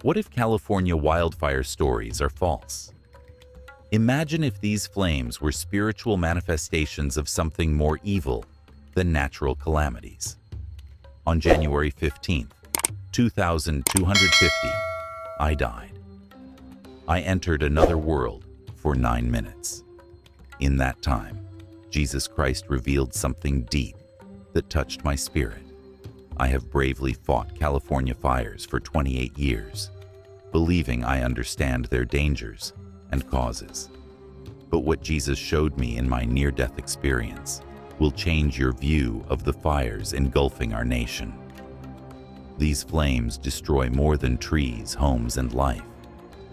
What if California wildfire stories are false? Imagine if these flames were spiritual manifestations of something more evil than natural calamities. On January 15th, 2250, I died. I entered another world for 9 minutes. In that time, Jesus Christ revealed something deep that touched my spirit. I have bravely fought California fires for 28 years, believing I understand their dangers and causes. But what Jesus showed me in my near-death experience will change your view of the fires engulfing our nation. These flames destroy more than trees, homes, and life.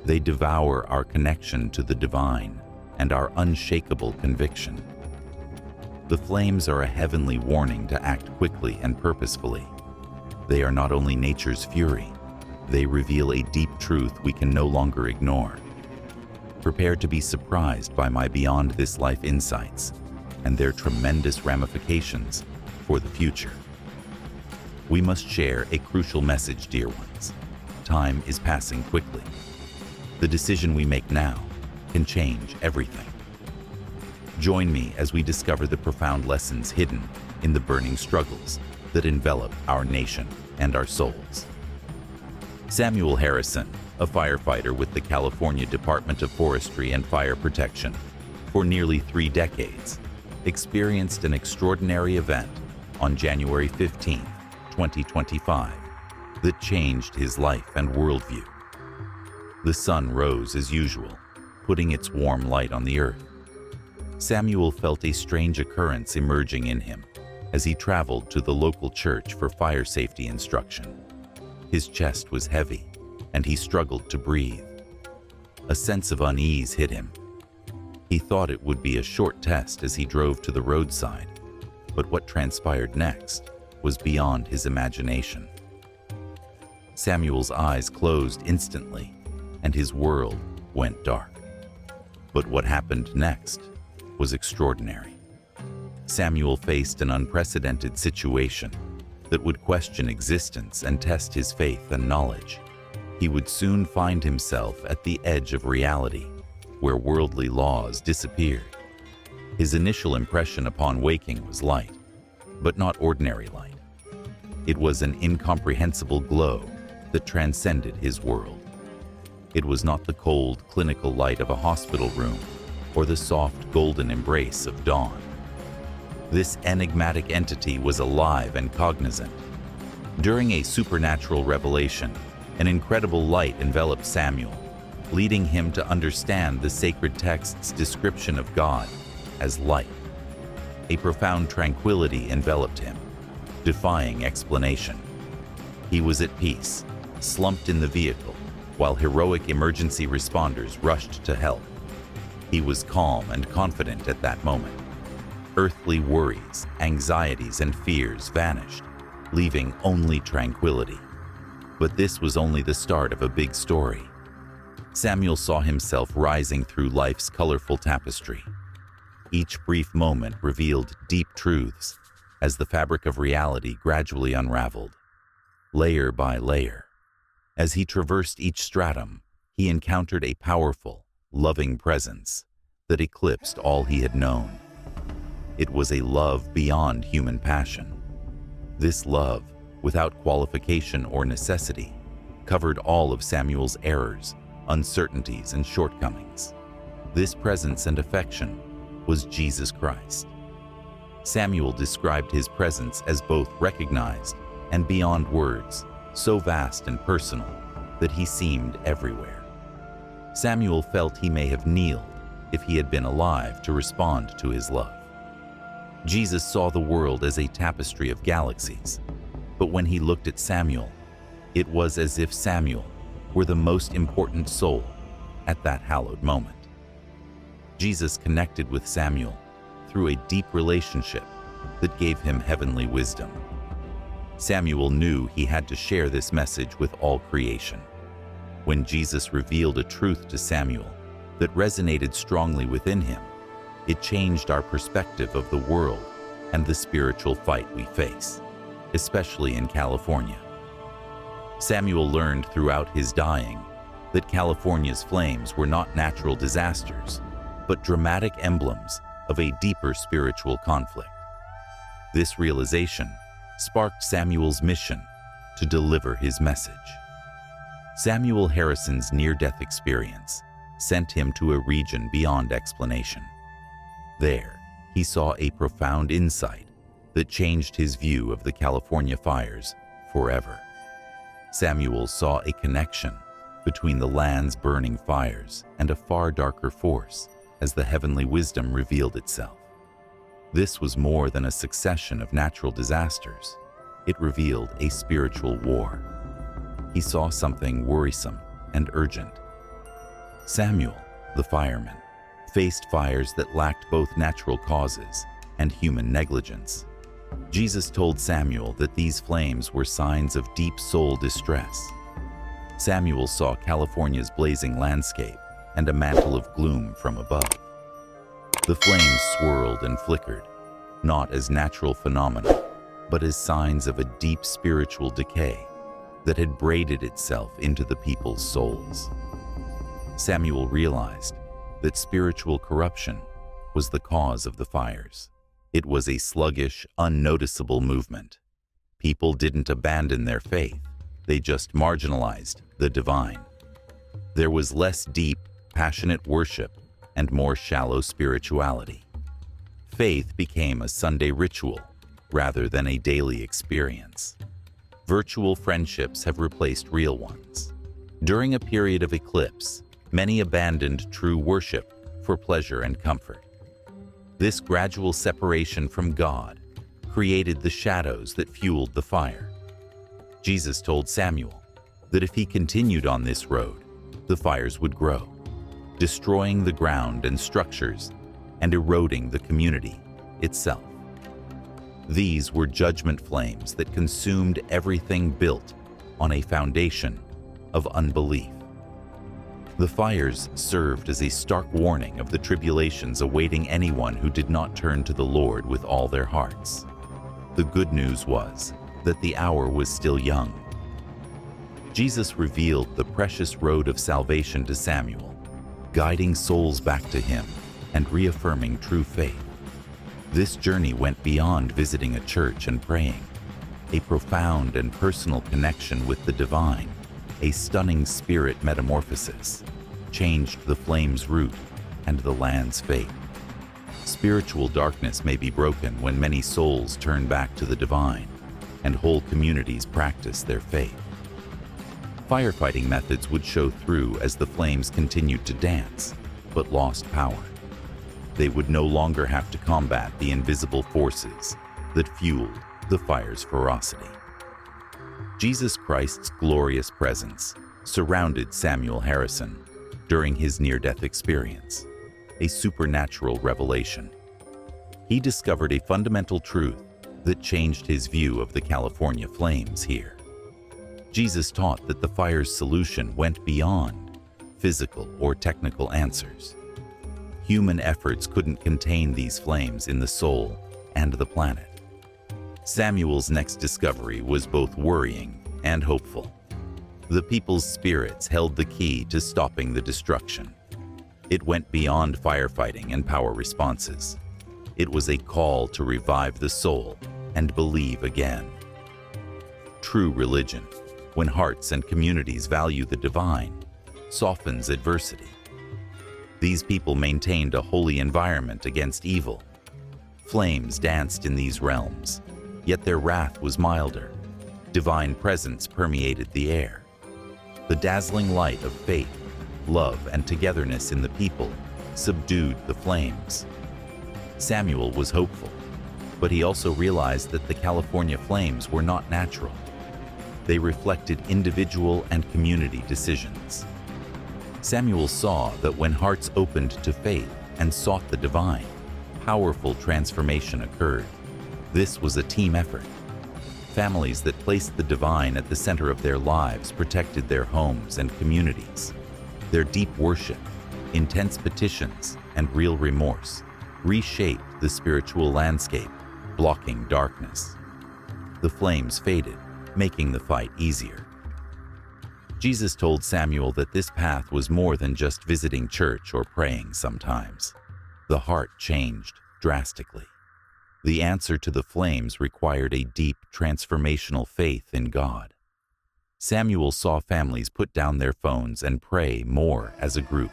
They devour our connection to the divine and our unshakable conviction. The flames are a heavenly warning to act quickly and purposefully. They are not only nature's fury, they reveal a deep truth we can no longer ignore. Prepare to be surprised by my beyond this life insights and their tremendous ramifications for the future. We must share a crucial message, dear ones. Time is passing quickly. The decision we make now can change everything. Join me as we discover the profound lessons hidden in the burning struggles that envelop our nation and our souls. Samuel Harrison, a firefighter with the California Department of Forestry and Fire Protection for nearly 3 decades, experienced an extraordinary event on January 15, 2025, that changed his life and worldview. The sun rose as usual, putting its warm light on the earth. Samuel felt a strange occurrence emerging in him as he traveled to the local church for fire safety instruction. His chest was heavy, and he struggled to breathe. A sense of unease hit him. He thought it would be a short test as he drove to the roadside, but what transpired next was beyond his imagination. Samuel's eyes closed instantly, and his world went dark. But what happened next was extraordinary. Samuel faced an unprecedented situation that would question existence and test his faith and knowledge. He would soon find himself at the edge of reality, where worldly laws disappeared. His initial impression upon waking was light, but not ordinary light. It was an incomprehensible glow that transcended his world. It was not the cold, clinical light of a hospital room or the soft, golden embrace of dawn. This enigmatic entity was alive and cognizant. During a supernatural revelation, an incredible light enveloped Samuel, leading him to understand the sacred text's description of God as light. A profound tranquility enveloped him, defying explanation. He was at peace, slumped in the vehicle, while heroic emergency responders rushed to help. He was calm and confident at that moment. Earthly worries, anxieties, and fears vanished, leaving only tranquility. But this was only the start of a big story. Samuel saw himself rising through life's colorful tapestry. Each brief moment revealed deep truths as the fabric of reality gradually unraveled, layer by layer. As he traversed each stratum, he encountered a powerful, loving presence that eclipsed all he had known. It was a love beyond human passion. This love, without qualification or necessity, covered all of Samuel's errors, uncertainties, and shortcomings. This presence and affection was Jesus Christ. Samuel described his presence as both recognized and beyond words, so vast and personal that he seemed everywhere. Samuel felt he may have kneeled if he had been alive to respond to his love. Jesus saw the world as a tapestry of galaxies, but when he looked at Samuel, it was as if Samuel were the most important soul at that hallowed moment. Jesus connected with Samuel through a deep relationship that gave him heavenly wisdom. Samuel knew he had to share this message with all creation. When Jesus revealed a truth to Samuel that resonated strongly within him, it changed our perspective of the world and the spiritual fight we face, especially in California. Samuel learned throughout his dying that California's flames were not natural disasters, but dramatic emblems of a deeper spiritual conflict. This realization sparked Samuel's mission to deliver his message. Samuel Harrison's near-death experience sent him to a region beyond explanation. There, he saw a profound insight that changed his view of the California fires forever. Samuel saw a connection between the land's burning fires and a far darker force as the heavenly wisdom revealed itself. This was more than a succession of natural disasters. It revealed a spiritual war. He saw something worrisome and urgent. Samuel, the fireman, faced fires that lacked both natural causes and human negligence. Jesus told Samuel that these flames were signs of deep soul distress. Samuel saw California's blazing landscape and a mantle of gloom from above. The flames swirled and flickered, not as natural phenomena, but as signs of a deep spiritual decay that had braided itself into the people's souls. Samuel realized that spiritual corruption was the cause of the fires. It was a sluggish, unnoticeable movement. People didn't abandon their faith, they just marginalized the divine. There was less deep, passionate worship and more shallow spirituality. Faith became a Sunday ritual rather than a daily experience. Virtual friendships have replaced real ones. During a period of eclipse, many abandoned true worship for pleasure and comfort. This gradual separation from God created the shadows that fueled the fire. Jesus told Samuel that if he continued on this road, the fires would grow, destroying the ground and structures and eroding the community itself. These were judgment flames that consumed everything built on a foundation of unbelief. The fires served as a stark warning of the tribulations awaiting anyone who did not turn to the Lord with all their hearts. The good news was that the hour was still young. Jesus revealed the precious road of salvation to Samuel, guiding souls back to him and reaffirming true faith. This journey went beyond visiting a church and praying. A profound and personal connection with the divine, a stunning spirit metamorphosis, changed the flame's route and the land's fate. Spiritual darkness may be broken when many souls turn back to the divine and whole communities practice their faith. Firefighting methods would show through as the flames continued to dance, but lost power. They would no longer have to combat the invisible forces that fueled the fire's ferocity. Jesus Christ's glorious presence surrounded Samuel Harrison during his near-death experience, a supernatural revelation. He discovered a fundamental truth that changed his view of the California flames here. Jesus taught that the fire's solution went beyond physical or technical answers. Human efforts couldn't contain these flames in the soul and the planet. Samuel's next discovery was both worrying and hopeful. The people's spirits held the key to stopping the destruction. It went beyond firefighting and power responses. It was a call to revive the soul and believe again. True religion, when hearts and communities value the divine, softens adversity. These people maintained a holy environment against evil. Flames danced in these realms, yet their wrath was milder. Divine presence permeated the air. The dazzling light of faith, love, and togetherness in the people subdued the flames. Samuel was hopeful, but he also realized that the California flames were not natural. They reflected individual and community decisions. Samuel saw that when hearts opened to faith and sought the divine, powerful transformation occurred. This was a team effort. Families that placed the divine at the center of their lives protected their homes and communities. Their deep worship, intense petitions, and real remorse reshaped the spiritual landscape, blocking darkness. The flames faded, making the fight easier. Jesus told Samuel that this path was more than just visiting church or praying sometimes. The heart changed drastically. The answer to the flames required a deep, transformational faith in God. Samuel saw families put down their phones and pray more as a group.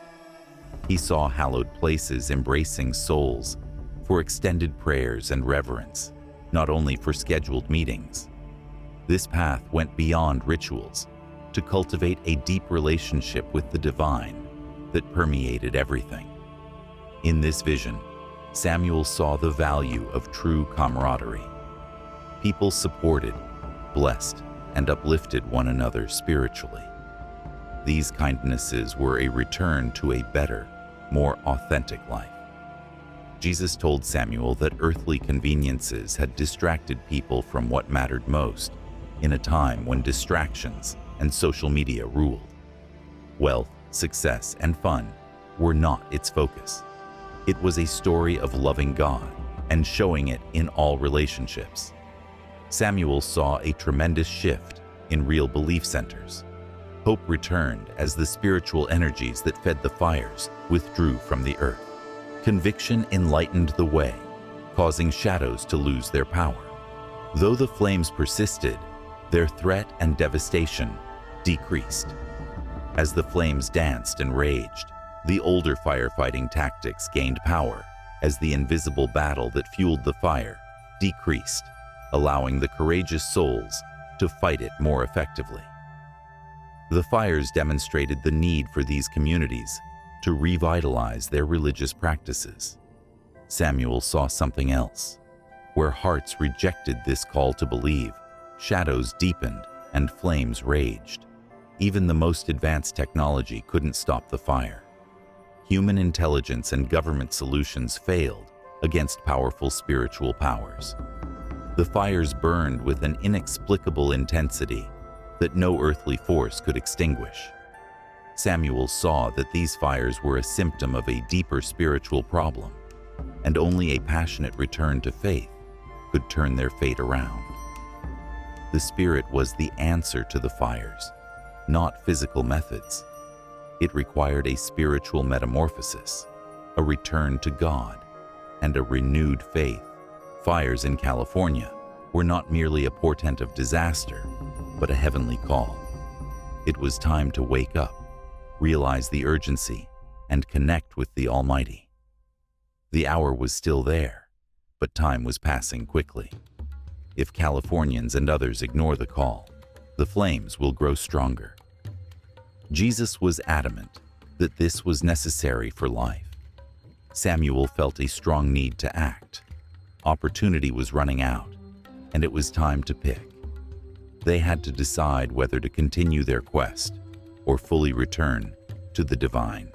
He saw hallowed places embracing souls for extended prayers and reverence, not only for scheduled meetings. This path went beyond rituals to cultivate a deep relationship with the divine that permeated everything. In this vision, Samuel saw the value of true camaraderie. People supported, blessed, and uplifted one another spiritually. These kindnesses were a return to a better, more authentic life. Jesus told Samuel that earthly conveniences had distracted people from what mattered most in a time when distractions and social media ruled. Wealth, success, and fun were not its focus. It was a story of loving God and showing it in all relationships. Samuel saw a tremendous shift in real belief centers. Hope returned as the spiritual energies that fed the fires withdrew from the earth. Conviction enlightened the way, causing shadows to lose their power. Though the flames persisted, their threat and devastation decreased. As the flames danced and raged, the older firefighting tactics gained power as the invisible battle that fueled the fire decreased, allowing the courageous souls to fight it more effectively. The fires demonstrated the need for these communities to revitalize their religious practices. Samuel saw something else. Where hearts rejected this call to believe, shadows deepened and flames raged. Even the most advanced technology couldn't stop the fire. Human intelligence and government solutions failed against powerful spiritual powers. The fires burned with an inexplicable intensity that no earthly force could extinguish. Samuel saw that these fires were a symptom of a deeper spiritual problem, and only a passionate return to faith could turn their fate around. The Spirit was the answer to the fires, not physical methods. It required a spiritual metamorphosis, a return to God, and a renewed faith. Fires in California were not merely a portent of disaster, but a heavenly call. It was time to wake up, realize the urgency, and connect with the Almighty. The hour was still there, but time was passing quickly. If Californians and others ignore the call, the flames will grow stronger. Jesus was adamant that this was necessary for life. Samuel felt a strong need to act. Opportunity was running out, and it was time to pick. They had to decide whether to continue their quest or fully return to the divine.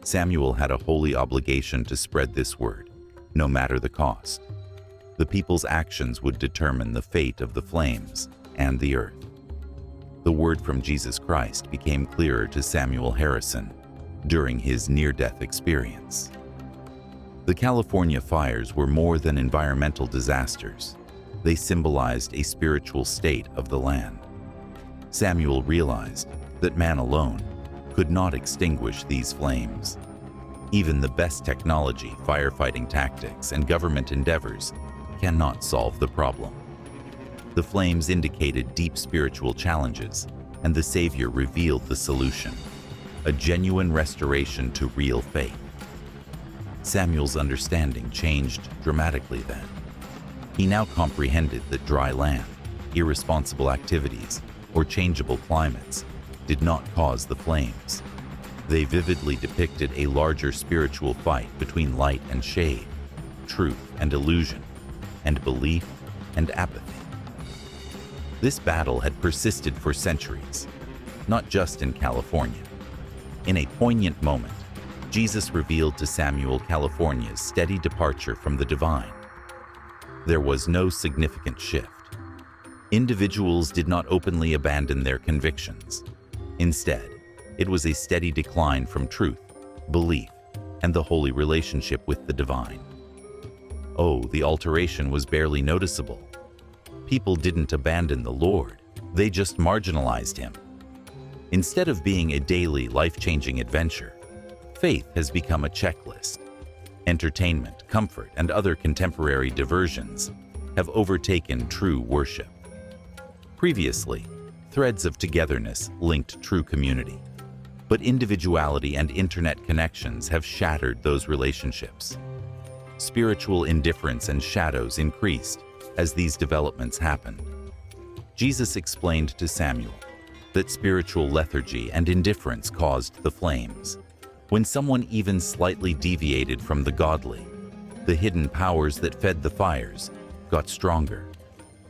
Samuel had a holy obligation to spread this word, no matter the cost. The people's actions would determine the fate of the flames and the earth. The word from Jesus Christ became clearer to Samuel Harrison during his near-death experience. The California fires were more than environmental disasters. They symbolized a spiritual state of the land. Samuel realized that man alone could not extinguish these flames. Even the best technology, firefighting tactics, and government endeavors cannot solve the problem. The flames indicated deep spiritual challenges, and the Savior revealed the solution, a genuine restoration to real faith. Samuel's understanding changed dramatically then. He now comprehended that dry land, irresponsible activities, or changeable climates did not cause the flames. They vividly depicted a larger spiritual fight between light and shade, truth and illusion, and belief and apathy. This battle had persisted for centuries, not just in California. In a poignant moment, Jesus revealed to Samuel California's steady departure from the divine. There was no significant shift. Individuals did not openly abandon their convictions. Instead, it was a steady decline from truth, belief, and the holy relationship with the divine. Oh, the alteration was barely noticeable. People didn't abandon the Lord, they just marginalized him. Instead of being a daily, life-changing adventure, faith has become a checklist. Entertainment, comfort, and other contemporary diversions have overtaken true worship. Previously, threads of togetherness linked true community, but individuality and internet connections have shattered those relationships. Spiritual indifference and shadows increased as these developments happened. Jesus explained to Samuel that spiritual lethargy and indifference caused the flames. When someone even slightly deviated from the godly, the hidden powers that fed the fires got stronger.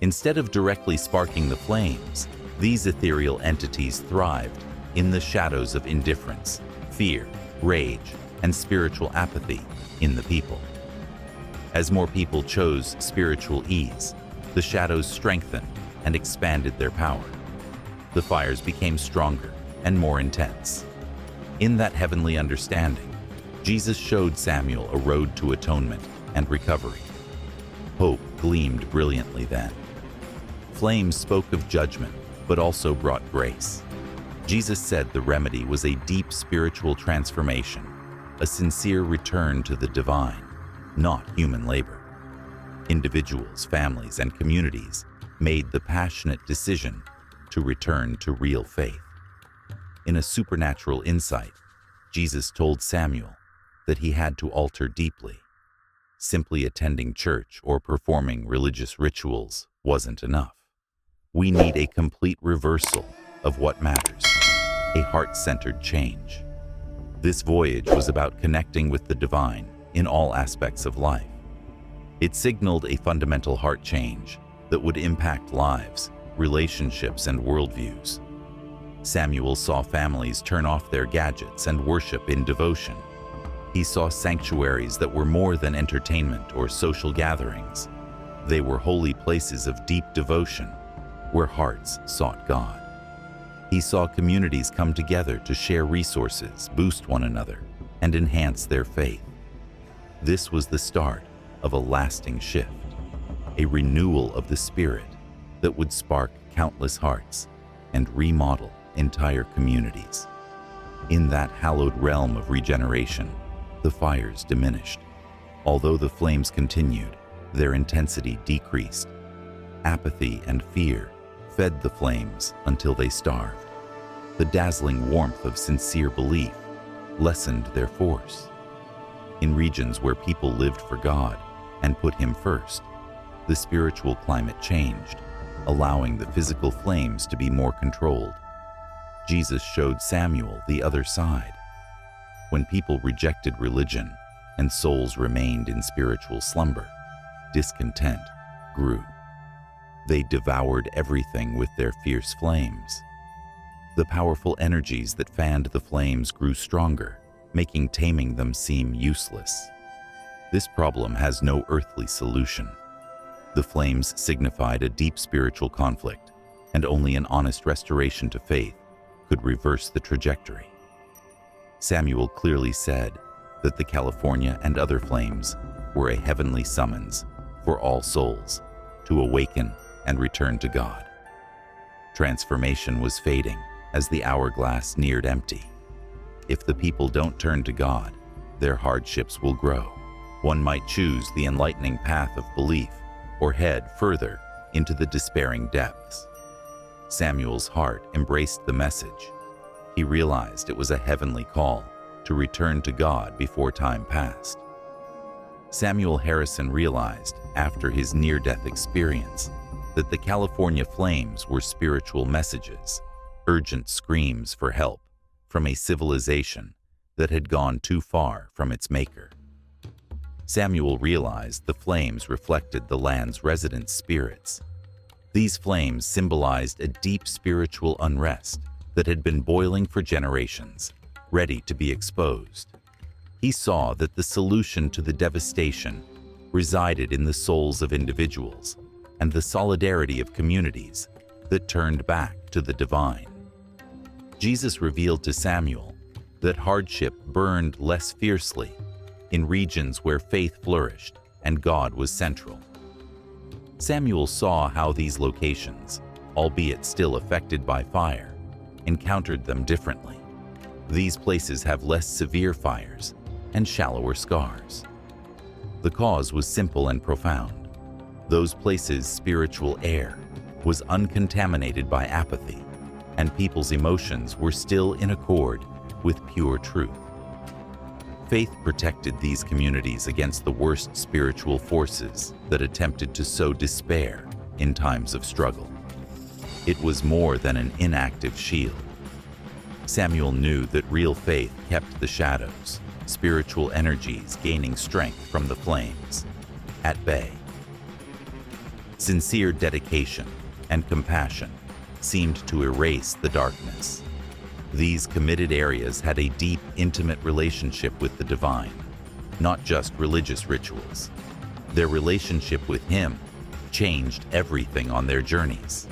Instead of directly sparking the flames, these ethereal entities thrived in the shadows of indifference, fear, rage, and spiritual apathy in the people. As more people chose spiritual ease, the shadows strengthened and expanded their power. The fires became stronger and more intense. In that heavenly understanding, Jesus showed Samuel a road to atonement and recovery. Hope gleamed brilliantly then. Flames spoke of judgment, but also brought grace. Jesus said the remedy was a deep spiritual transformation, a sincere return to the divine, not human labor. Individuals, families, and communities made the passionate decision to return to real faith. In a supernatural insight, Jesus told Samuel that he had to alter deeply. Simply attending church or performing religious rituals wasn't enough. We need a complete reversal of what matters, a heart-centered change. This voyage was about connecting with the divine in all aspects of life. It signaled a fundamental heart change that would impact lives, relationships, and worldviews. Samuel saw families turn off their gadgets and worship in devotion. He saw sanctuaries that were more than entertainment or social gatherings. They were holy places of deep devotion where hearts sought God. He saw communities come together to share resources, boost one another, and enhance their faith. This was the start of a lasting shift, a renewal of the spirit that would spark countless hearts and remodel entire communities. In that hallowed realm of regeneration, the fires diminished. Although the flames continued, their intensity decreased. Apathy and fear fed the flames until they starved. The dazzling warmth of sincere belief lessened their force. In regions where people lived for God and put Him first, the spiritual climate changed, allowing the physical flames to be more controlled. Jesus showed Samuel the other side. When people rejected religion and souls remained in spiritual slumber, discontent grew. They devoured everything with their fierce flames. The powerful energies that fanned the flames grew stronger, making taming them seem useless. This problem has no earthly solution. The flames signified a deep spiritual conflict, and only an honest restoration to faith could reverse the trajectory. Samuel clearly said that the California and other flames were a heavenly summons for all souls to awaken and return to God. Transformation was fading as the hourglass neared empty. If the people don't turn to God, their hardships will grow. One might choose the enlightening path of belief or head further into the despairing depths. Samuel's heart embraced the message. He realized it was a heavenly call to return to God before time passed. Samuel Harrison realized, after his near-death experience, that the California flames were spiritual messages, urgent screams for help from a civilization that had gone too far from its maker. Samuel realized the flames reflected the land's resident spirits. These flames symbolized a deep spiritual unrest that had been boiling for generations, ready to be exposed. He saw that the solution to the devastation resided in the souls of individuals and the solidarity of communities that turned back to the divine. Jesus revealed to Samuel that hardship burned less fiercely in regions where faith flourished and God was central. Samuel saw how these locations, albeit still affected by fire, encountered them differently. These places have less severe fires and shallower scars. The cause was simple and profound. Those places' spiritual air was uncontaminated by apathy, and people's emotions were still in accord with pure truth. Faith protected these communities against the worst spiritual forces that attempted to sow despair in times of struggle. It was more than an inactive shield. Samuel knew that real faith kept the shadows, spiritual energies gaining strength from the flames, at bay. Sincere dedication and compassion seemed to erase the darkness. These committed areas had a deep, intimate relationship with the divine, not just religious rituals. Their relationship with Him changed everything on their journeys.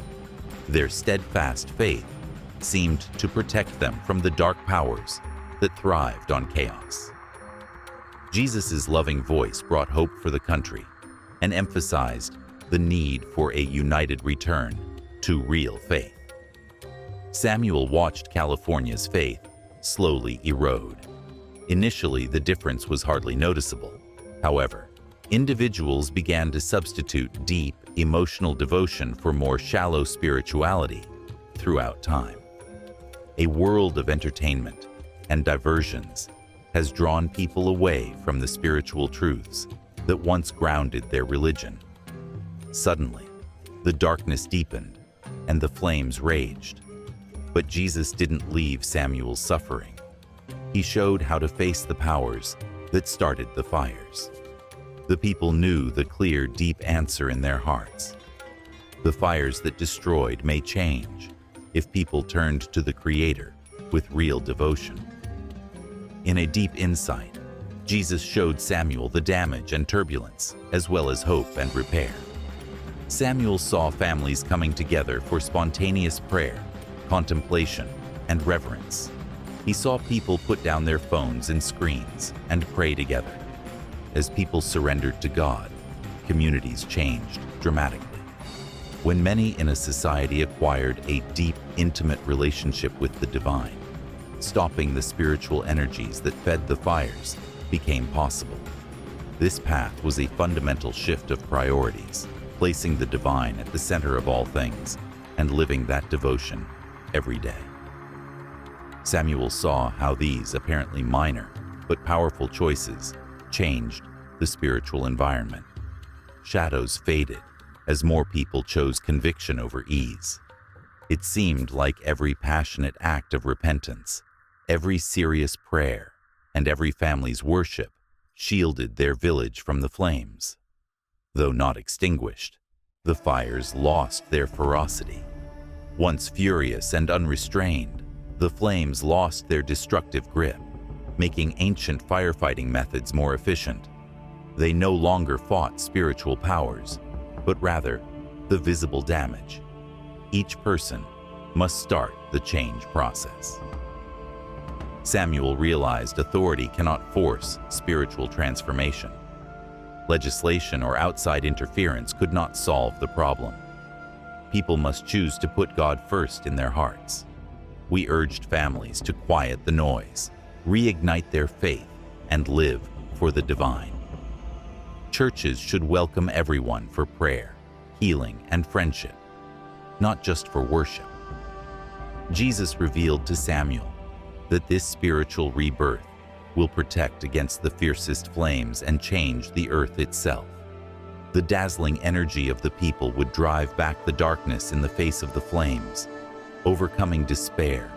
Their steadfast faith seemed to protect them from the dark powers that thrived on chaos. Jesus' loving voice brought hope for the country and emphasized the need for a united return to real faith. Samuel watched California's faith slowly erode. Initially, the difference was hardly noticeable. However, individuals began to substitute deep, emotional devotion for more shallow spirituality throughout time. A world of entertainment and diversions has drawn people away from the spiritual truths that once grounded their religion. Suddenly, the darkness deepened and the flames raged. But Jesus didn't leave Samuel suffering. He showed how to face the powers that started the fires. The people knew the clear, deep answer in their hearts. The fires that destroyed may change if people turned to the Creator with real devotion. In a deep insight, Jesus showed Samuel the damage and turbulence, as well as hope and repair. Samuel saw families coming together for spontaneous prayer, contemplation, and reverence. He saw people put down their phones and screens and pray together. As people surrendered to God, communities changed dramatically. When many in a society acquired a deep, intimate relationship with the divine, stopping the spiritual energies that fed the fires became possible. This path was a fundamental shift of priorities, placing the divine at the center of all things and living that devotion every day. Samuel saw how these apparently minor but powerful choices changed the spiritual environment. Shadows faded as more people chose conviction over ease. It seemed like every passionate act of repentance, every serious prayer, and every family's worship shielded their village from the flames. Though not extinguished, the fires lost their ferocity. Once furious and unrestrained, the flames lost their destructive grip, making ancient firefighting methods more efficient. They no longer fought spiritual powers, but rather the visible damage. Each person must start the change process. Samuel realized authority cannot force spiritual transformation. Legislation or outside interference could not solve the problem. People must choose to put God first in their hearts. We urged families to quiet the noise, reignite their faith, and live for the divine. Churches should welcome everyone for prayer, healing, and friendship, not just for worship. Jesus revealed to Samuel that this spiritual rebirth will protect against the fiercest flames and change the earth itself. The dazzling energy of the people would drive back the darkness in the face of the flames, overcoming despair,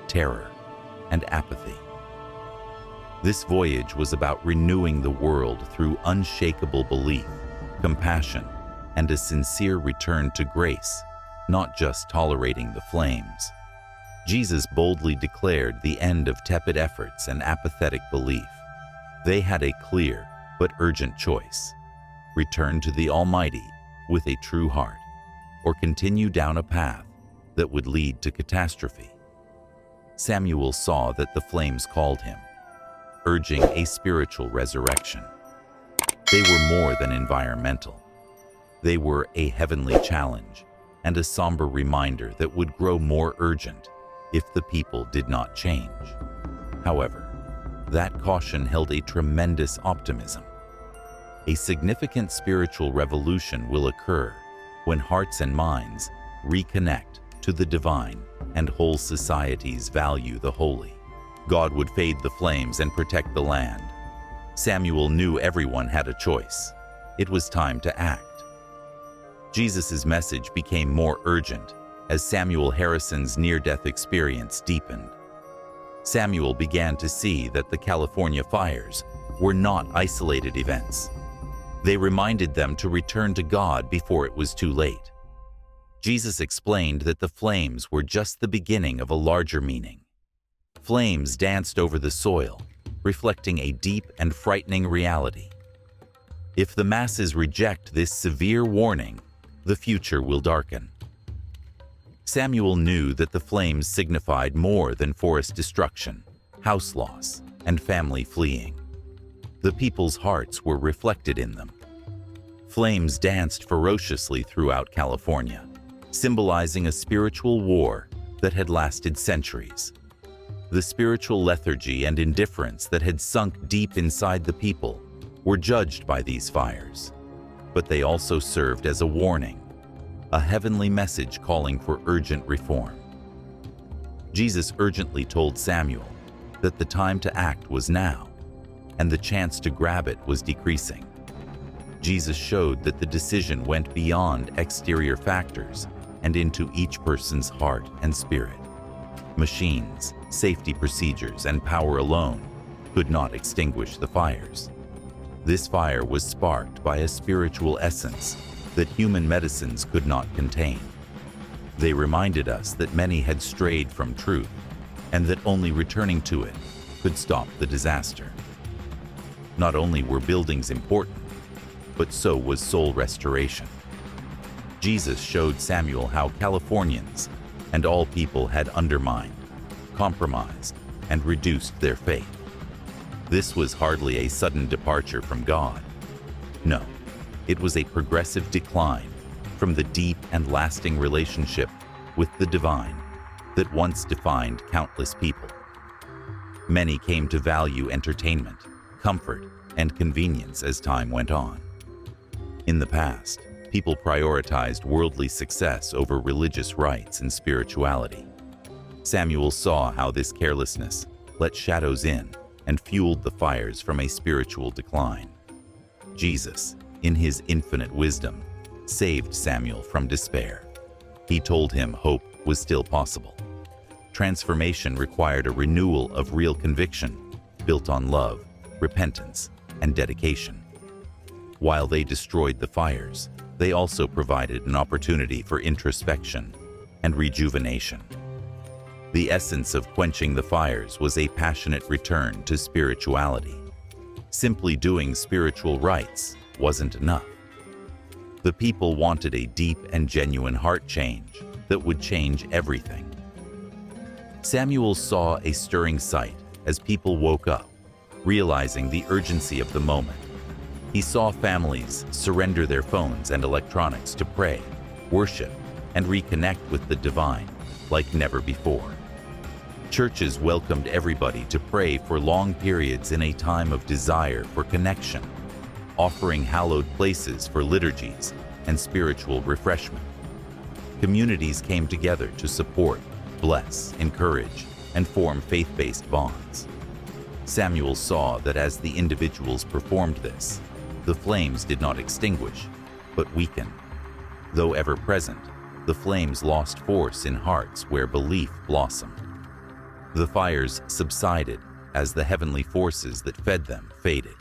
terror, and apathy. This voyage was about renewing the world through unshakable belief, compassion, and a sincere return to grace, not just tolerating the flames. Jesus boldly declared the end of tepid efforts and apathetic belief. They had a clear but urgent choice: return to the Almighty with a true heart, or continue down a path that would lead to catastrophe. Samuel saw that the flames called him, urging a spiritual resurrection. They were more than environmental. They were a heavenly challenge and a somber reminder that would grow more urgent if the people did not change. However, that caution held a tremendous optimism. A significant spiritual revolution will occur when hearts and minds reconnect to the divine and whole societies value the holy. God would fade the flames and protect the land. Samuel knew everyone had a choice. It was time to act. Jesus' message became more urgent as Samuel Harrison's near-death experience deepened. Samuel began to see that the California fires were not isolated events. They reminded them to return to God before it was too late. Jesus explained that the flames were just the beginning of a larger meaning. Flames danced over the soil, reflecting a deep and frightening reality. If the masses reject this severe warning, the future will darken. Samuel knew that the flames signified more than forest destruction, house loss, and family fleeing. The people's hearts were reflected in them. Flames danced ferociously throughout California, symbolizing a spiritual war that had lasted centuries. The spiritual lethargy and indifference that had sunk deep inside the people were judged by these fires, but they also served as a warning, a heavenly message calling for urgent reform. Jesus urgently told Samuel that the time to act was now, and the chance to grab it was decreasing. Jesus showed that the decision went beyond exterior factors and into each person's heart and spirit. Machines, safety procedures, and power alone could not extinguish the fires. This fire was sparked by a spiritual essence that human medicines could not contain. They reminded us that many had strayed from truth, and that only returning to it could stop the disaster. Not only were buildings important, but so was soul restoration. Jesus showed Samuel how Californians and all people had undermined, compromised, and reduced their faith. This was hardly a sudden departure from God. No, it was a progressive decline from the deep and lasting relationship with the divine that once defined countless people. Many came to value entertainment, comfort, and convenience as time went on. In the past, people prioritized worldly success over religious rites and spirituality. Samuel saw how this carelessness let shadows in and fueled the fires from a spiritual decline. Jesus, in his infinite wisdom, saved Samuel from despair. He told him hope was still possible. Transformation required a renewal of real conviction, built on love, repentance, and dedication. While they destroyed the fires, they also provided an opportunity for introspection and rejuvenation. The essence of quenching the fires was a passionate return to spirituality. Simply doing spiritual rites wasn't enough. The people wanted a deep and genuine heart change that would change everything. Samuel saw a stirring sight as people woke up, realizing the urgency of the moment. He saw families surrender their phones and electronics to pray, worship, and reconnect with the divine like never before. Churches welcomed everybody to pray for long periods in a time of desire for connection, offering hallowed places for liturgies and spiritual refreshment. Communities came together to support, bless, encourage, and form faith-based bonds. Samuel saw that as the individuals performed this, the flames did not extinguish, but weaken. Though ever present, the flames lost force in hearts where belief blossomed. The fires subsided as the heavenly forces that fed them faded.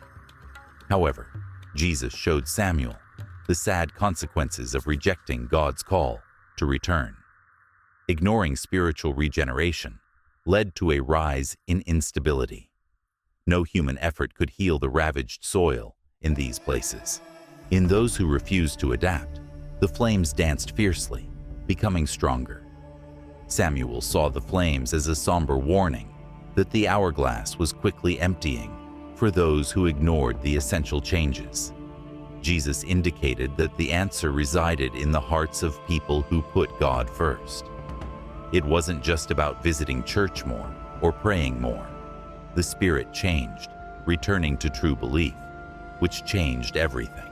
However, Jesus showed Samuel the sad consequences of rejecting God's call to return. Ignoring spiritual regeneration led to a rise in instability. No human effort could heal the ravaged soil in these places. In those who refused to adapt, the flames danced fiercely, becoming stronger. Samuel saw the flames as a somber warning that the hourglass was quickly emptying for those who ignored the essential changes. Jesus indicated that the answer resided in the hearts of people who put God first. It wasn't just about visiting church more or praying more. The spirit changed, returning to true belief, which changed everything.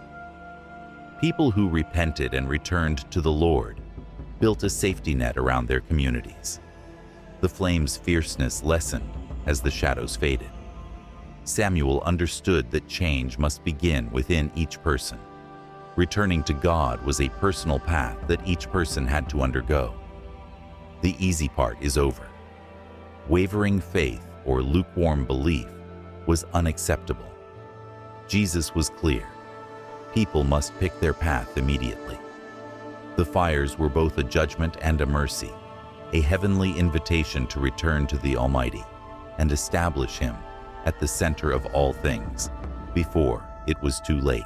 People who repented and returned to the Lord built a safety net around their communities. The flame's fierceness lessened as the shadows faded. Samuel understood that change must begin within each person. Returning to God was a personal path that each person had to undergo. The easy part is over. Wavering faith or lukewarm belief was unacceptable. Jesus was clear. People must pick their path immediately. The fires were both a judgment and a mercy, a heavenly invitation to return to the Almighty and establish Him at the center of all things before it was too late.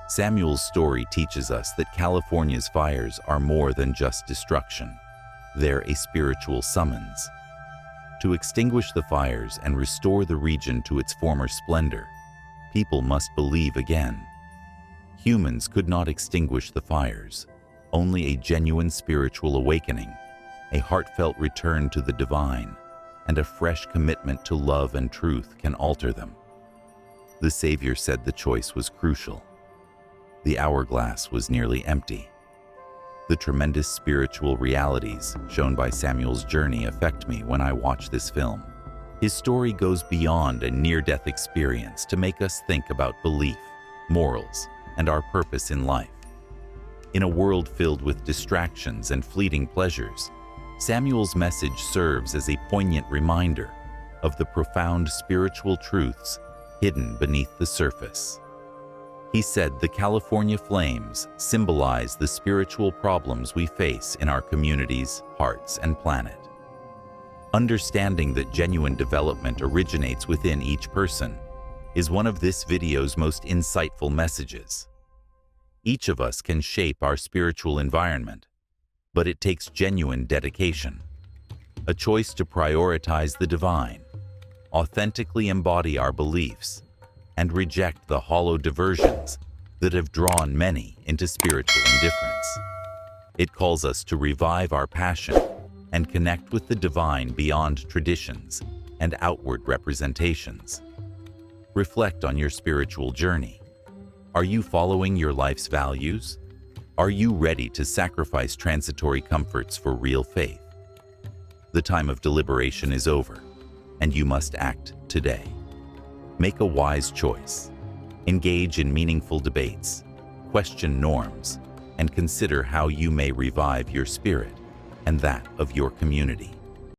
Samuel's story teaches us that California's fires are more than just destruction. They're a spiritual summons. To extinguish the fires and restore the region to its former splendor, people must believe again. Humans could not extinguish the fires. Only a genuine spiritual awakening, a heartfelt return to the divine, and a fresh commitment to love and truth can alter them. The Savior said the choice was crucial. The hourglass was nearly empty. The tremendous spiritual realities shown by Samuel's journey affect me when I watch this film. His story goes beyond a near-death experience to make us think about belief, morals, and our purpose in life. In a world filled with distractions and fleeting pleasures, Samuel's message serves as a poignant reminder of the profound spiritual truths hidden beneath the surface. He said the California flames symbolize the spiritual problems we face in our communities, hearts, and planet. Understanding that genuine development originates within each person is one of this video's most insightful messages. Each of us can shape our spiritual environment, but it takes genuine dedication, a choice to prioritize the divine, authentically embody our beliefs, and reject the hollow diversions that have drawn many into spiritual indifference. It calls us to revive our passion and connect with the divine beyond traditions and outward representations. Reflect on your spiritual journey. Are you following your life's values? Are you ready to sacrifice transitory comforts for real faith? The time of deliberation is over, and you must act today. Make a wise choice. Engage in meaningful debates, question norms, and consider how you may revive your spirit and that of your community.